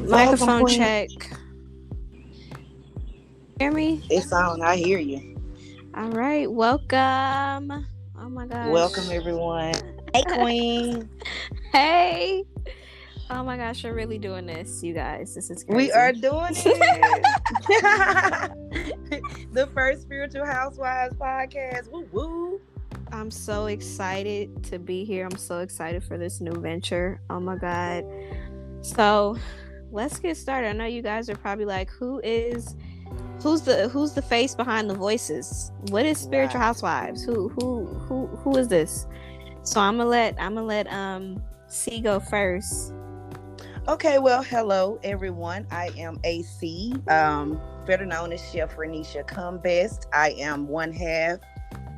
Microphone Queen. check. Hear me? It's on. I hear you. All right. Welcome. Oh my gosh. Welcome, everyone. Hey, Queen. Hey. Oh my gosh, we're really doing this, you guys. This is crazy. We are doing it. The first Spiritual Housewives podcast. Woo woo. I'm so excited to be here. I'm so excited for this new venture. Oh my God. So let's get started. I know you guys are probably like, who's the face behind the voices? What is Spiritual Housewives? Who is this? So I'm gonna let C go first. Okay, well, hello everyone. I am AC, better known as Chef Renisha Cumbest. I am one half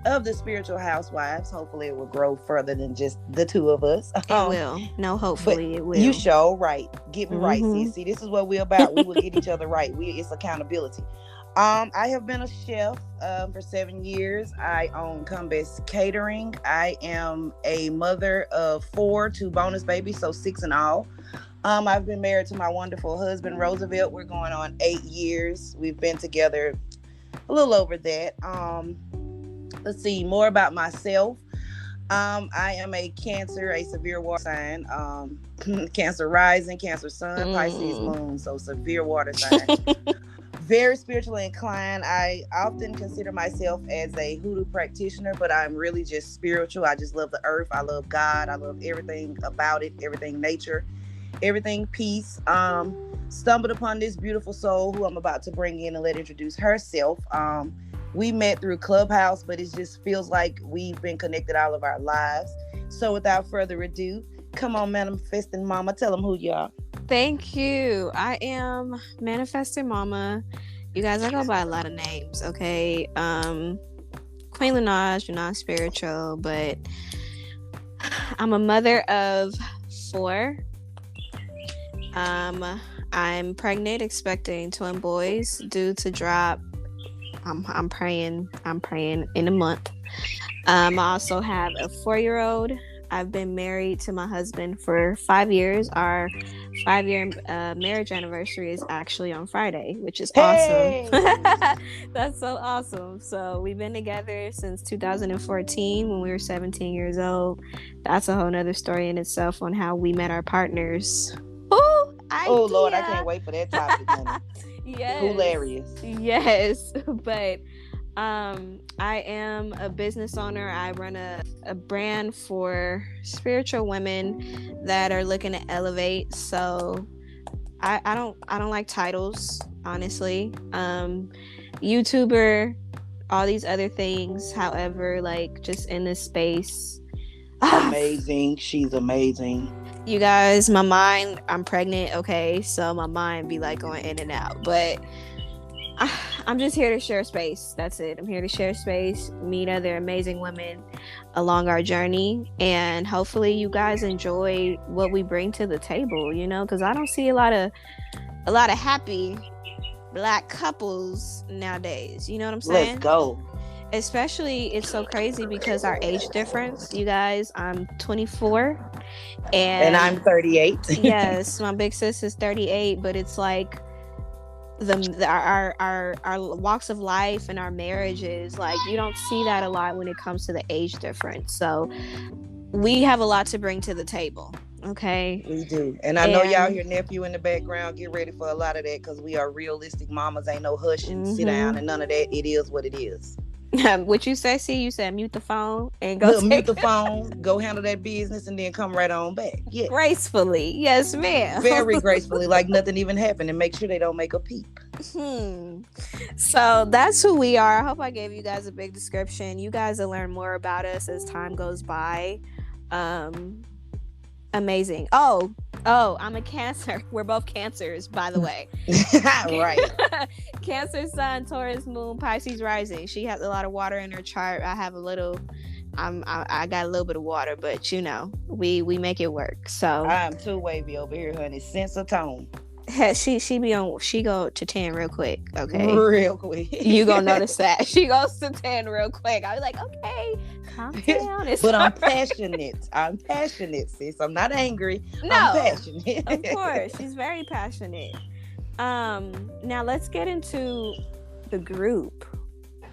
of the Spiritual Housewives. Hopefully it will grow further than just the two of us. It will. No, hopefully it will. You show right. Get me right, sis. See, this is what we're about. We will get each other right. It's accountability. I have been a chef for 7 years. I own Cumbest Catering. I am a mother of 4, 2 bonus babies, so 6 in all. I've been married to my wonderful husband, Roosevelt. We're going on 8 years. We've been together a little over that. Let's see, more about myself. I am a Cancer, a severe water sign. Cancer rising, Cancer sun, Pisces moon, so severe water sign. Very spiritually inclined. I often consider myself as a hoodoo practitioner, but I'm really just spiritual. I just love the earth. I love God. I love everything about it, everything nature, everything peace. Stumbled upon this beautiful soul who I'm about to bring in and let introduce herself. We met through Clubhouse, but it just feels like we've been connected all of our lives. So without further ado, come on, Manifesting Mama. Tell them who you are. Thank you. I am Manifesting Mama. You guys, I go by a lot of names, okay? Queen Launage, you're not spiritual, but I'm a mother of 4. I'm pregnant, expecting twin boys, due to drop. I'm praying in a month. I also have a 4-year-old. I've been married to my husband for 5 years. Our 5-year marriage anniversary is actually on Friday, which is awesome. That's so awesome. So we've been together since 2014 when we were 17 years old. That's a whole nother story in itself on how we met our partners. Oh Lord, I can't wait for that topic, honey. Yes. Hilarious. Yes. But I am a business owner. I run a brand for spiritual women that are looking to elevate. So I don't like titles, honestly. YouTuber, all these other things. However, like, just in this space. Amazing. She's amazing. You guys, my mind, I'm pregnant, okay? So my mind be like going in and out. But I'm just here to share space. That's it. I'm here to share space, meet other amazing women along our journey, and hopefully you guys enjoy what we bring to the table, you know, because I don't see a lot of happy Black couples nowadays. You know what I'm saying? Let's go. Especially, it's so crazy because our age difference. You guys, I'm 24 and I'm 38. Yes, my big sis is 38, but it's like our walks of life and our marriages, like, you don't see that a lot when it comes to the age difference. So we have a lot to bring to the table. Okay, we do. And I know y'all hear nephew in the background. Get ready for a lot of that, because we are realistic mamas. Ain't no hush and sit down and none of that. It is what it is. What you say? See, you said mute the phone and go mute the phone, go handle that business, and then come right on back. Yeah, gracefully. Yes, ma'am. Very gracefully, like nothing even happened, and make sure they don't make a peep. So that's who we are. I hope I gave you guys a big description. You guys will learn more about us as time goes by. Amazing. Oh, I'm a Cancer. We're both Cancers, by the way. Right. Cancer sun, Taurus moon, Pisces rising. She has a lot of water in her chart. I have a little. I got a little bit of water, but you know, we make it work. So I'm too wavy over here, honey. Sense of tone. She be on. She go to 10 real quick. Okay, real quick. You gonna notice that she goes to 10 real quick. I was like, okay, calm down. But I'm passionate. I'm passionate, sis. I'm not angry. No, I'm passionate. Of course, she's very passionate. Now let's get into the group.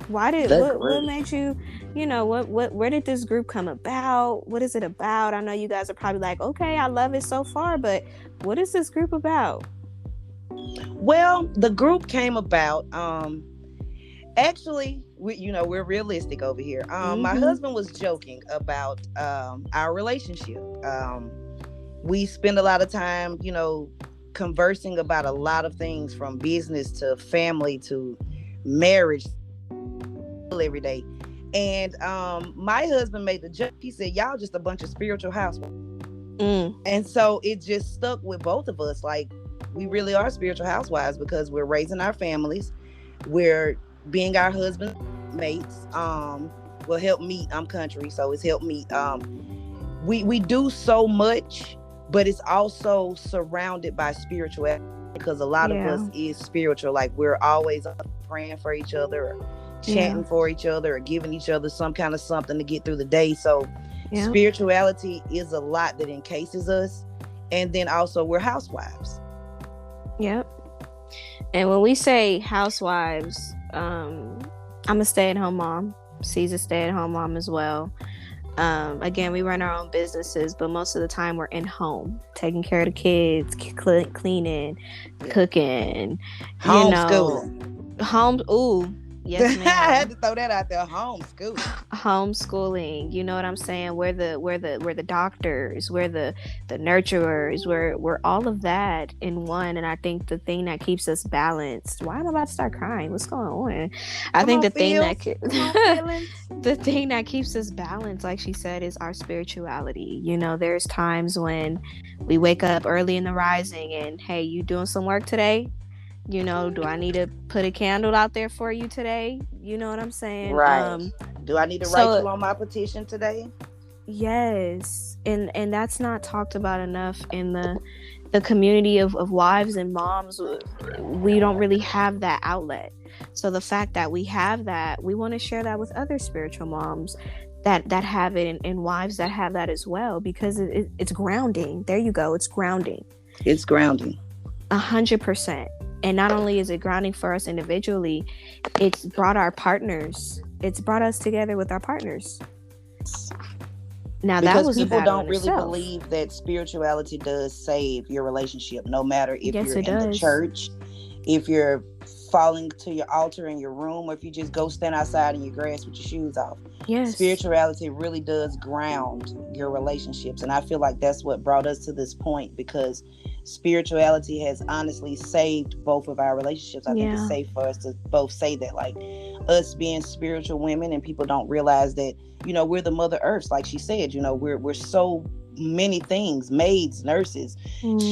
What made you, where did this group come about? What is it about? I know you guys are probably like, okay, I love it so far, but what is this group about? Well, the group came about, actually, we're realistic over here. My husband was joking about our relationship. We spend a lot of time, conversing about a lot of things, from business to family to marriage, every day. And my husband made the joke. He said, y'all just a bunch of spiritual housewives. And so it just stuck with both of us. Like, we really are spiritual housewives because we're raising our families. We're being our husband's mates. Well, help meet. I'm country, so it's help meet. We do so much, but it's also surrounded by spirituality, because a lot of us is spiritual. Like, we're always praying for each other, or chanting for each other, or giving each other some kind of something to get through the day. So spirituality is a lot that encases us. And then also, we're housewives. Yep. And when we say housewives, I'm a stay-at-home mom. She's a stay-at-home mom as well. Again, we run our own businesses, but most of the time we're in home, taking care of the kids, cleaning, cooking, Homeschooling. Ooh, yes, ma'am. I had to throw that out there. Homeschooling. You know what I'm saying? We're the doctors, we're the nurturers, we're all of that in one. And I think the thing that keeps us balanced. Why am I about to start crying? What's going on? The thing that keeps us balanced, like she said, is our spirituality. There's times when we wake up early in the rising and, hey, you doing some work today? Do I need to put a candle out there for you today? You know what I'm saying? Right. Do I need to write you on my petition today? Yes. And that's not talked about enough in the community of wives and moms. We don't really have that outlet. So the fact that we have that, we want to share that with other spiritual moms that have it, and wives that have that as well, because it's grounding. There you go. It's grounding. It's grounding. 100%. And not only is it grounding for us individually, it's brought our partners. It's brought us together with our partners. Now, because that was people don't really believe that spirituality does save your relationship, no matter if you're in the church, if you're falling to your altar in your room, or if you just go stand outside in your grass with your shoes off. Yes. Spirituality really does ground your relationships. And I feel like that's what brought us to this point, because spirituality has honestly saved both of our relationships. I think it's safe for us to both say that, like, us being spiritual women, and people don't realize that, we're the Mother Earth. Like she said, we're so many things: maids, nurses,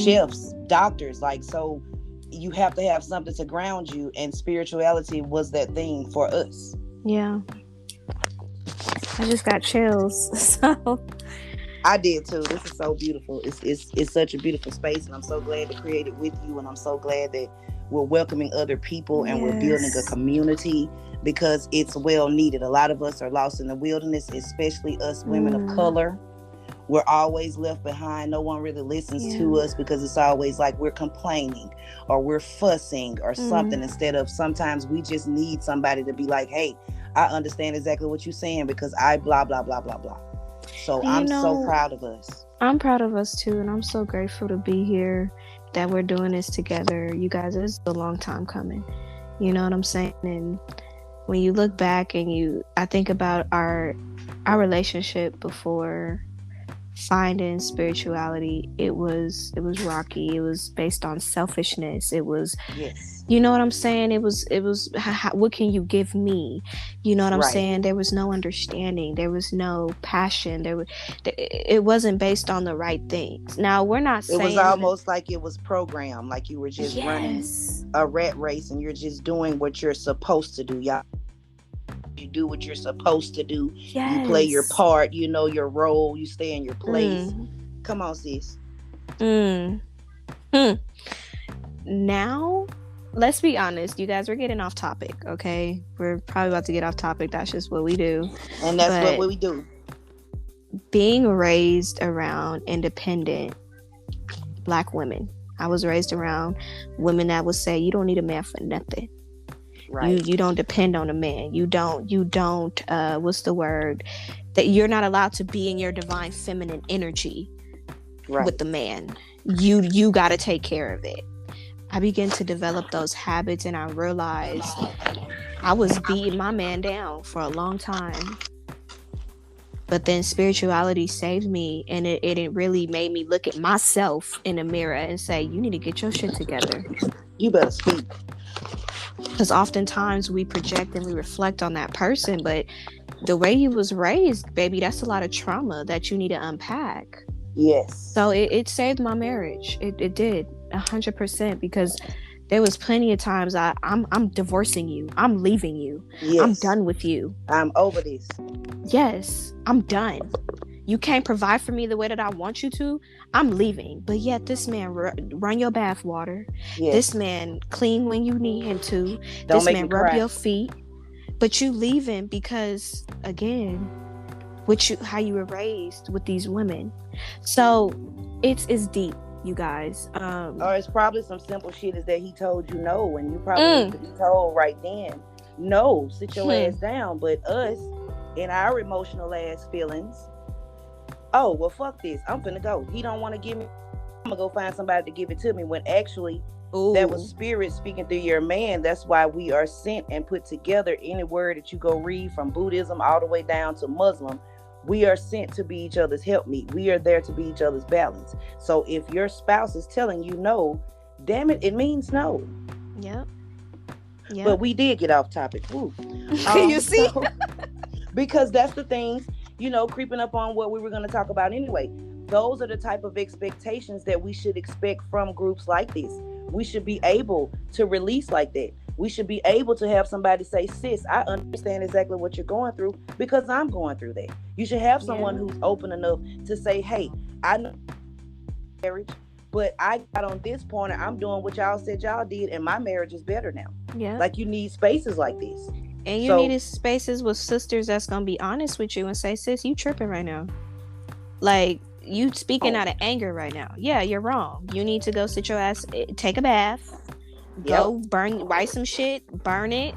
chefs, doctors. Like, so you have to have something to ground you, and spirituality was that thing for us. Yeah. I just got chills. So I did too. This is so beautiful. It's such a beautiful space, and I'm so glad to create it with you, and I'm so glad that we're welcoming other people, and we're building a community, because it's well needed. A lot of us are lost in the wilderness, especially us women of color. We're always left behind. No one really listens to us, because it's always like we're complaining or we're fussing or something, instead of sometimes we just need somebody to be like, hey, I understand exactly what you're saying, because I blah, blah, blah, blah, blah. So I'm so proud of us. I'm proud of us too. And I'm so grateful to be here, that we're doing this together. You guys, it's a long time coming. You know what I'm saying? And when you look back and I think about our relationship before finding spirituality, it was rocky. It was based on selfishness. It was, you know what I'm saying? It was what can you give me? You know what I'm saying? There was no understanding. There was no passion. It wasn't based on the right things. Now, we're not saying it was almost like it was programmed, like you were just running a rat race, and you're just doing what you're supposed to do. Y'all, you do what you're supposed to do. You play your part, your role, you stay in your place. Come on, sis. now, let's be honest, you guys, we're getting off topic, okay? We're probably about to get off topic. That's just what we do. And that's but what we do. Being raised around independent Black women, I was raised around women that would say, you don't need a man for nothing. Right. You don't depend on a man. You don't what's the word? That you're not allowed to be in your divine feminine energy with the man. You got to take care of it. I began to develop those habits, and I realized I was beating my man down for a long time. But then spirituality saved me, and it really made me look at myself in the mirror and say, you need to get your shit together. You better speak. Because oftentimes we project and we reflect on that person, but the way you was raised, baby, that's a lot of trauma that you need to unpack. Yes. So it saved my marriage. It did 100%, because there was plenty of times I'm divorcing you. I'm leaving you. Yes. I'm done with you. I'm over this. Yes, I'm done. You can't provide for me the way that I want you to. I'm leaving. But yet this man run your bath water. Yes. This man clean when you need him to. This man rub your feet. But you leaving because, again, how you were raised with these women. So it's deep, you guys. Or it's probably some simple shit is that he told you no, and you probably need to be told right then, no, sit your ass down. But us, in our emotional ass feelings, oh, well, fuck this, I'm finna go. He don't want to give me, I'm gonna go find somebody to give it to me, when actually that was spirit speaking through your man. That's why we are sent and put together. Any word that you go read, from Buddhism all the way down to Muslim, we are sent to be each other's helpmeet. We are there to be each other's balance. So if your spouse is telling you no, damn it, it means no. Yep. But we did get off topic. You see? Because that's the things, creeping up on what we were going to talk about anyway. Those are the type of expectations that we should expect from groups like this. We should be able to release like that. We should be able to have somebody say, sis, I understand exactly what you're going through, because I'm going through that. You should have someone who's open enough to say, hey, I know marriage, but I got on this point and I'm doing what y'all said y'all did, and my marriage is better now. Yeah. Like, you need spaces like this. And you needed spaces with sisters that's going to be honest with you and say, sis, you tripping right now. Like, you speaking out of anger right now. Yeah, you're wrong. You need to go sit your ass, take a bath, go write some shit, burn it,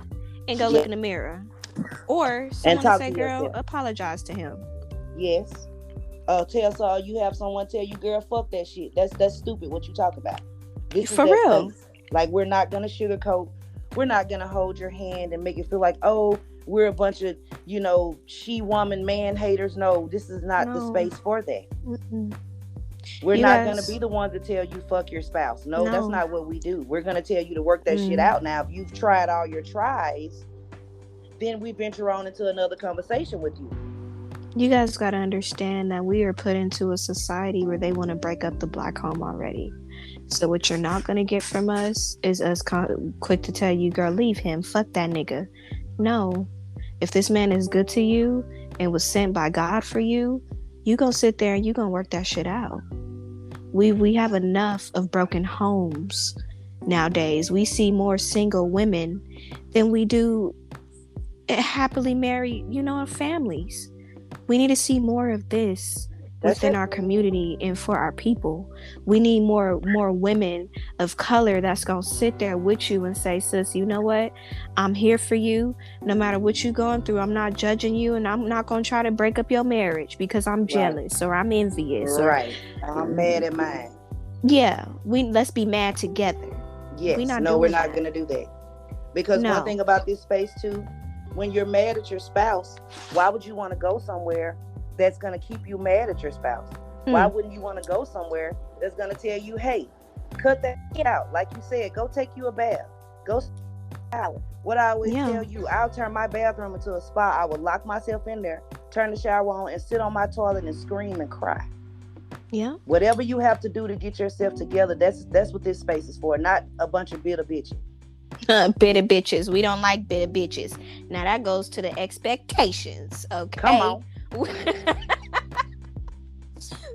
and go look in the mirror. Or someone say, girl, apologize to him. Yes. Tell you have someone tell you, girl, fuck that shit. That's stupid what you talk about. This is for real. Place. Like, we're not going to sugarcoat. We're not going to hold your hand and make it feel like, oh, we're a bunch of, she-woman man haters. No, this is not the space for that. Mm-mm. We're not going to be the ones to tell you fuck your spouse. No, that's not what we do. We're going to tell you to work that shit out. Now, if you've tried all your tries, then we venture on into another conversation with you. You guys got to understand that we are put into a society where they want to break up the Black home already. So what you're not going to get from us is us quick to tell you, girl, leave him. Fuck that nigga. No. If this man is good to you and was sent by God for you, you gonna sit there and you gonna work that shit out. We have enough of broken homes nowadays. We see more single women than we do happily married, families. We need to see more of this within our community and for our people. We need more women of color that's gonna sit there with you and say, sis, you know what? I'm here for you. No matter what you're going through, I'm not judging you, and I'm not gonna try to break up your marriage because I'm jealous or I'm envious. Right. I'm mad at mine. Yeah. Let's be mad together. Yes. We're not gonna do that. Because one thing about this space too, when you're mad at your spouse, why would you want to go somewhere that's going to keep you mad at your spouse? Why wouldn't you want to go somewhere that's going to tell you, hey, cut that shit out? Like you said, go take you a bath. Go shower. What I always tell you, I'll turn my bathroom into a spa. I would lock myself in there, turn the shower on, and sit on my toilet and scream and cry. Yeah. Whatever you have to do to get yourself together, that's what this space is for, not a bunch of bitter bitches. Bitter bitches. We don't like bitter bitches. Now that goes to the expectations. Okay. Come on.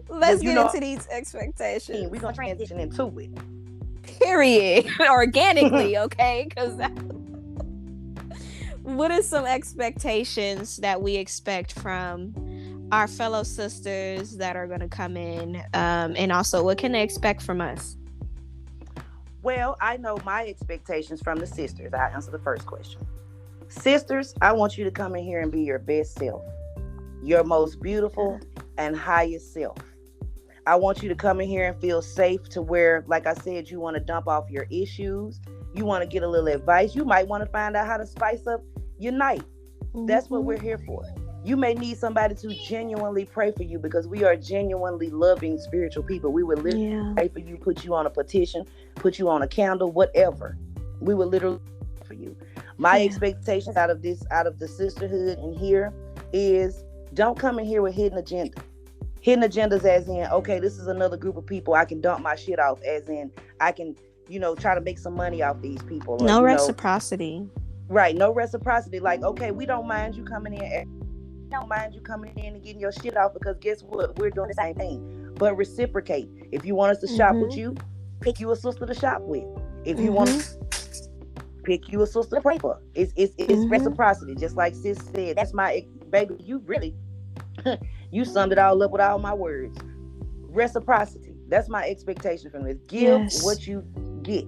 Let's get into these expectations. We're going to transition into it. period. Organically, okay? Because what are some expectations that we expect from our fellow sisters that are going to come in? And also, what can they expect from us? Well, I know my expectations from the sisters. I answer the first question. Sisters, I want you to come in here and be your best self, your most beautiful and highest self. I want you to come in here and feel safe to where, like I said, you want to dump off your issues. You want to get a little advice. You might want to find out how to spice up your night. That's what we're here for. You may need somebody to genuinely pray for you, because we are genuinely loving spiritual people. We would literally pray for you, put you on a petition, put you on a candle, whatever. We would literally pray for you. My expectations out of the sisterhood in here is, don't come in here with hidden agenda. Hidden agendas as in, okay, this is another group of people I can dump my shit off, as in I can, try to make some money off these people. Or, no reciprocity. Right, no reciprocity. Like, okay, we don't mind you coming in. Don't mind you coming in and getting your shit off, because guess what? We're doing the same thing. But reciprocate. If you want us to shop with you, pick you a sister to shop with. If you want to pick you a sister to pray for. It's reciprocity. Just like sis said, that's my baby. You really you summed it all up with all my words. Reciprocity. That's my expectation from this. Give what you get.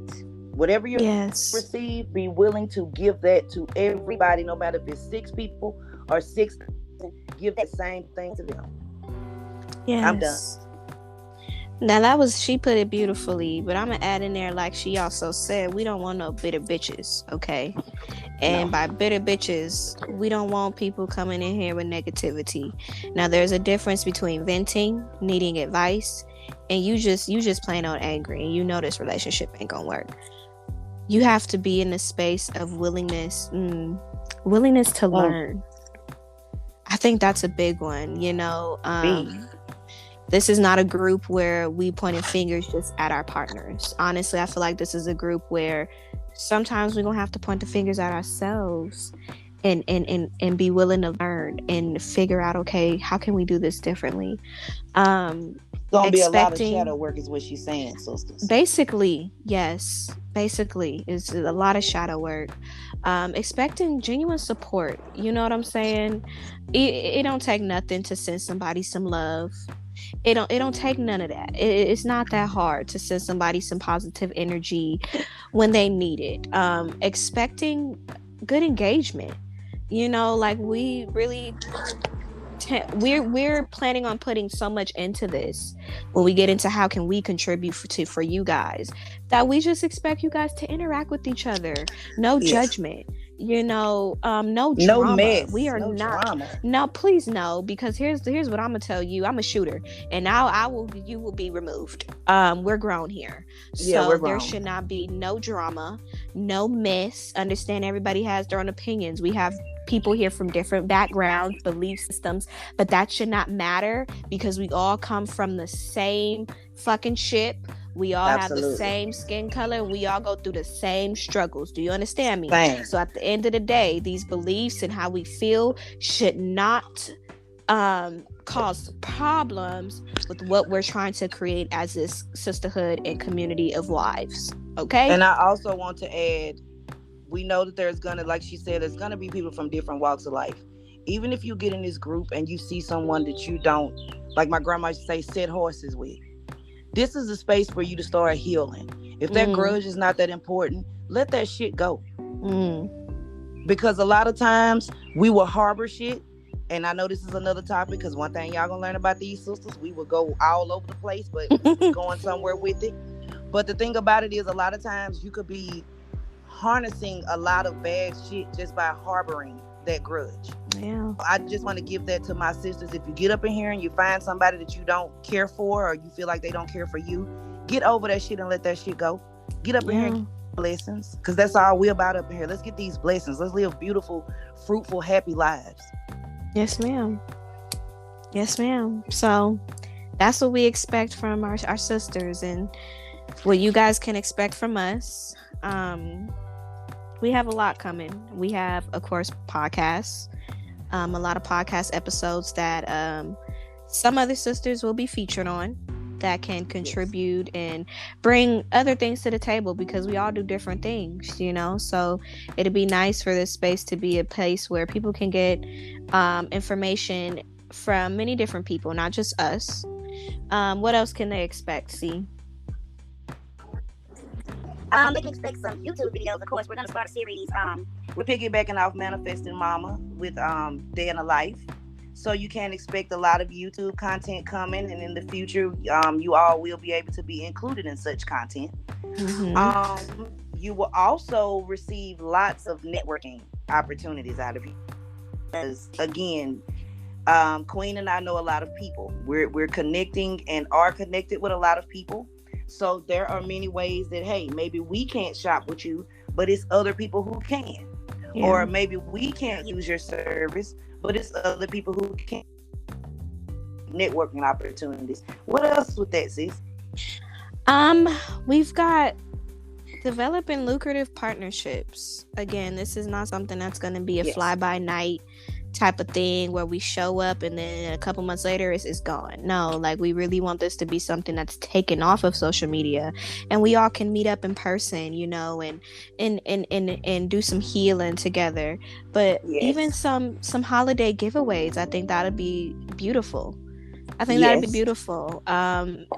Whatever you receive, be willing to give that to everybody, no matter if it's 6 people or 6. Give the same thing to them. Yes. I'm done. Now she put it beautifully, but I'm gonna add in there, like she also said, we don't want no bitter bitches, okay? And by bitter bitches, we don't want people coming in here with negativity. Now, there's a difference between venting, needing advice, and you just plain on angry, and this relationship ain't gonna work. You have to be in the space of willingness to learn. I think that's a big one. This is not a group where we pointing fingers just at our partners. Honestly, I feel like this is a group where sometimes we're gonna have to point the fingers at ourselves and be willing to learn and figure out, okay, how can we do this differently? Gonna be a lot of shadow work is what she's saying, sisters. Basically, yes. Basically, it's a lot of shadow work. Expecting genuine support. You know what I'm saying? It don't take nothing to send somebody some love. It don't take none of that. It's not that hard to send somebody some positive energy when they need it. Expecting good engagement. Like we really we're planning on putting so much into this when we get into how can we contribute for you guys, that we just expect you guys to interact with each other. No judgment. No drama. No mess. We are no not drama. No, please no, because here's what I'm gonna tell you. I'm a shooter, and now you will be removed. We're grown here, so there should not be no drama, no mess. Understand, everybody has their own opinions. We have people here from different backgrounds, belief systems, but that should not matter, because we all come from the same fucking ship. We all have the same skin color. We all go through the same struggles. Do you understand me? Same. So at the end of the day, these beliefs and how we feel should not cause problems with what we're trying to create as this sisterhood and community of wives. Okay? And I also want to add, we know that there's gonna, like she said, there's gonna be people from different walks of life. Even if you get in this group and you see someone that you don't, like my grandma used to say, set horses with. This is a space for you to start healing. If that grudge is not that important, let that shit go. Because a lot of times we will harbor shit. And I know this is another topic, because one thing y'all gonna learn about these sisters, we will go all over the place, but going somewhere with it. But the thing about it is, a lot of times you could be harnessing a lot of bad shit just by harboring that grudge. Yeah. I just want to give that to my sisters. If you get up in here and you find somebody that you don't care for, or you feel like they don't care for you, get over that shit and let that shit go. Get up in here and get blessings, because that's all we're about up in here. Let's get these blessings. Let's live beautiful, fruitful, happy lives. Yes, ma'am. Yes, ma'am. So that's what we expect from our sisters, and what you guys can expect from us. We have a lot coming. We have, of course, podcasts. A lot of podcast episodes that some other sisters will be featured on. that can contribute and bring other things to the table, because we all do different things, you know. So it'd be nice for this space to be a place where people can get information from many different people, not just us. What else can they expect? See, they can expect some YouTube videos. Of course, we're gonna start a series. We're piggybacking off Manifesting Mama with Day in a Life. So you can expect a lot of YouTube content coming, and in the future, you all will be able to be included in such content. Mm-hmm. You will also receive lots of networking opportunities out of you. Because again, Queen and I know a lot of people. We're connecting and are connected with a lot of people. So there are many ways that, hey, maybe we can't shop with you, but it's other people who can. Yeah. Or maybe we can't use your service, but it's other people who can. Networking opportunities. What else with that, sis? We've got developing lucrative partnerships. Again, this is not something that's going to be a fly-by-night type of thing where we show up and then a couple months later it's gone. No, like, we really want this to be something that's taken off of social media, and we all can meet up in person, you know, and do some healing together. But even some holiday giveaways, I think that'd be beautiful. That'd be beautiful.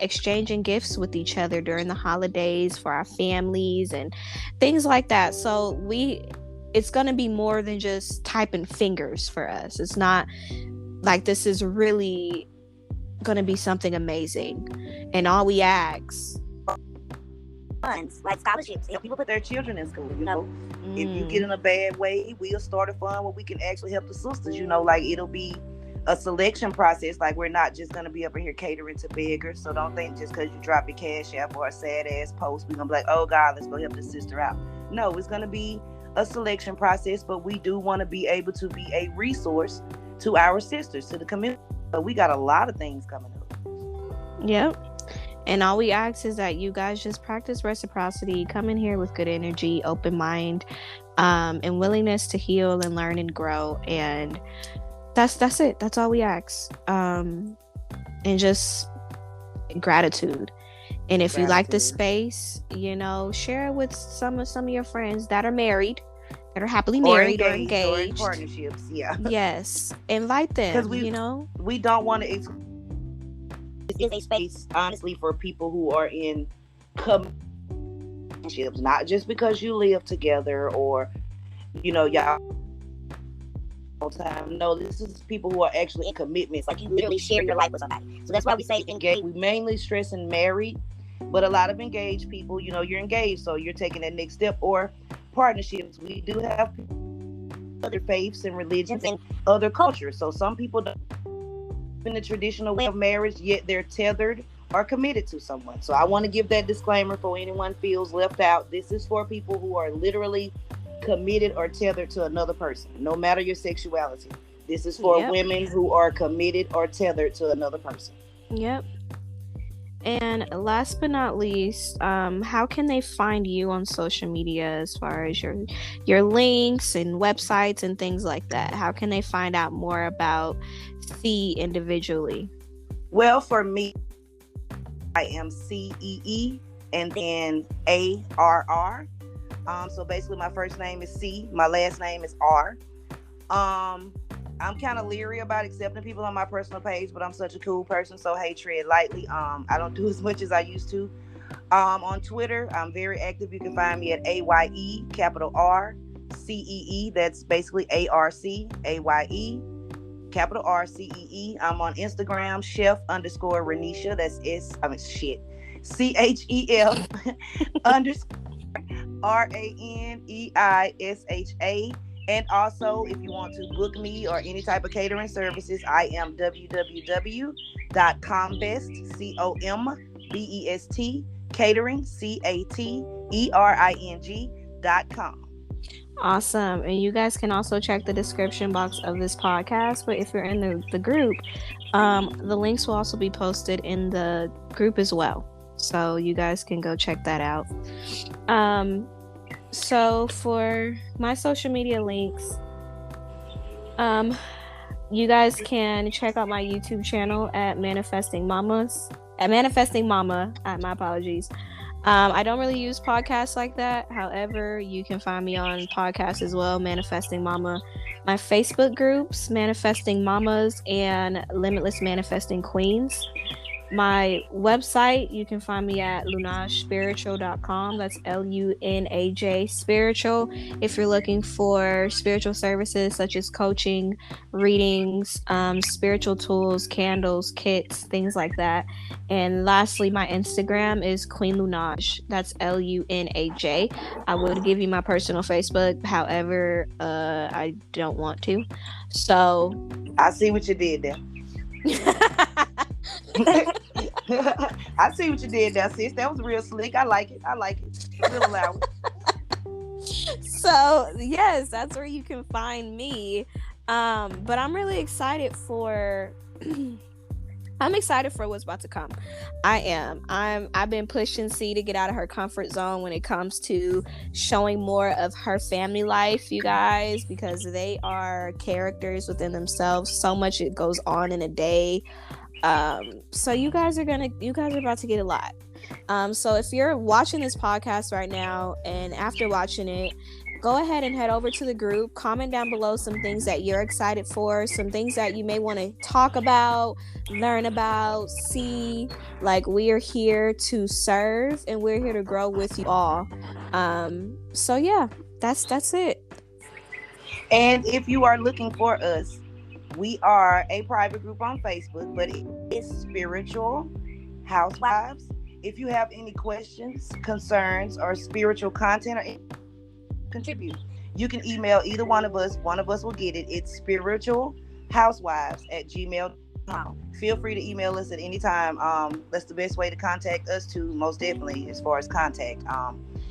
Exchanging gifts with each other during the holidays for our families and things like that. So it's going to be more than just typing fingers for us. It's not like, this is really going to be something amazing. And all we ask, funds, like scholarships, help people put their children in school, you know. If you get in a bad way, we'll start a fund where we can actually help the sisters, you know. Like, it'll be a selection process. Like, we're not just going to be up in here catering to beggars. So don't think just because you drop your cash app or a sad ass post, we're going to be like, oh God, let's go help the sister out. No, it's going to be a selection process, but we do want to be able to be a resource to our sisters, to the community. So we got a lot of things coming up. Yep. And all we ask is that you guys just practice reciprocity, come in here with good energy, open mind, and willingness to heal and learn and grow. And that's it. That's all we ask. And just gratitude. And if you like this space, you know, share it with some of your friends that are married, that are happily married or engaged. Or in partnerships, yeah. Yes. Invite them, you know. We don't want to... This is a space, honestly, for people who are in relationships, not just because you live together or, you know, y'all time. No, this is people who are actually in commitments. Like, you literally share your life with somebody. So that's why we say engaged. We mainly stress in married, but a lot of engaged people, you know, you're engaged, so you're taking that next step. Or partnerships. We do have other faiths and religions and other cultures. So some people don't in the traditional way of marriage, yet they're tethered or committed to someone. So I want to give that disclaimer for anyone feels left out. This is for people who are literally committed or tethered to another person, no matter your sexuality. This is for women who are committed or tethered to another person. Yep. And last but not least, how can they find you on social media as far as your links and websites and things like that? How can they find out more about C individually? Well, for me, I am CEE and then ARR. So basically my first name is C, my last name is R. I'm kind of leery about accepting people on my personal page, but I'm such a cool person, so hey, tread lightly. I don't do as much as I used to. On Twitter, I'm very active. You can find me at AYE, capital R, CEE. That's basically ARC, AYE, capital R, CEE. I'm on Instagram, chef_Renisha. That's CHEF _RANEISHA. And also, if you want to book me or any type of catering services, I am www.combest, catering, CATERING.com. Awesome. And you guys can also check the description box of this podcast. But if you're in the group, the links will also be posted in the group as well. So you guys can go check that out. So for my social media links, you guys can check out my YouTube channel at Manifesting Mamas. Manifesting Mama. My apologies. I don't really use podcasts like that. However, you can find me on podcasts as well, Manifesting Mama. My Facebook groups, Manifesting Mamas and Limitless Manifesting Queens. My website, you can find me at lunajspiritual.com. That's LUNAJ Spiritual. If you're looking for spiritual services such as coaching, readings, spiritual tools, candles, kits, things like that. And lastly, my Instagram is Queen Lunaj. That's LUNAJ. I would give you my personal Facebook. However, I don't want to. So I see what you did there. I see what you did there, sis. That was real slick. I like it. Real loud. So yes, that's where you can find me. But I'm really excited for I'm excited for what's about to come. I've been pushing C to get out of her comfort zone when it comes to showing more of her family life, you guys, because they are characters within themselves. So much it goes on in a day. So you guys are about to get a lot. So if you're watching this podcast right now and after watching it, go ahead and head over to the group, comment down below some things that you're excited for, some things that you may want to talk about, learn about, see. Like, we are here to serve and we're here to grow with you all. So yeah, that's it. And if you are looking for us, we are a private group on Facebook, but it is Spiritual Housewives. If you have any questions, concerns, or spiritual content or contribute, you can email either one of us. One of us will get it. It's spiritualhousewives@gmail.com. Feel free to email us at any time. That's the best way to contact us too, most definitely, as far as contact.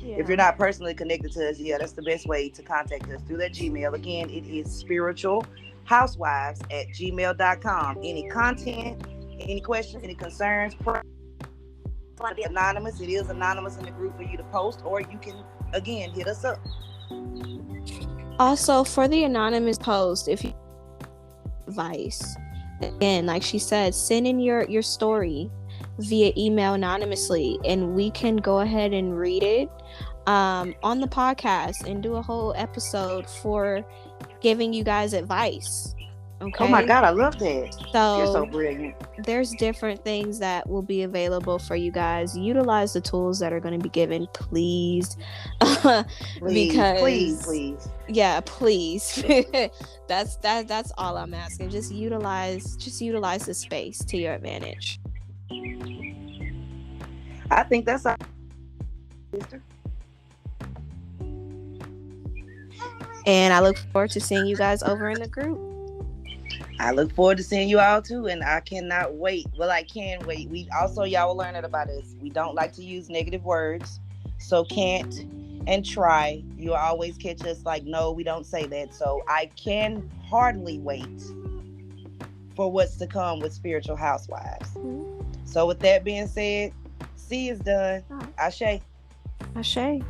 If you're not personally connected to us, that's the best way to contact us, through that Gmail. Again, it is spiritualhousewives@gmail.com. Any content, any questions, any concerns, want to be anonymous, it is anonymous in the group for you to post, or you can, again, hit us up. Also, for the anonymous post, if you have advice, again, like she said, send in your story via email anonymously, and we can go ahead and read it on the podcast and do a whole episode for giving you guys advice. Okay. Oh my God, I love that. So you're so brilliant. There's different things that will be available for you guys. Utilize the tools that are going to be given, please. Please. Yeah, please. That's all I'm asking. Just utilize the space to your advantage. I think that's our sister. And I look forward to seeing you guys over in the group. I look forward to seeing you all too, and I cannot wait. Well, I can wait. We also, y'all will learn it about us. We don't like to use negative words, so can't and try. You'll always catch us like, no, we don't say that. So I can hardly wait for what's to come with Spiritual Housewives. Mm-hmm. So with that being said, C is done. Ashe. Ashe.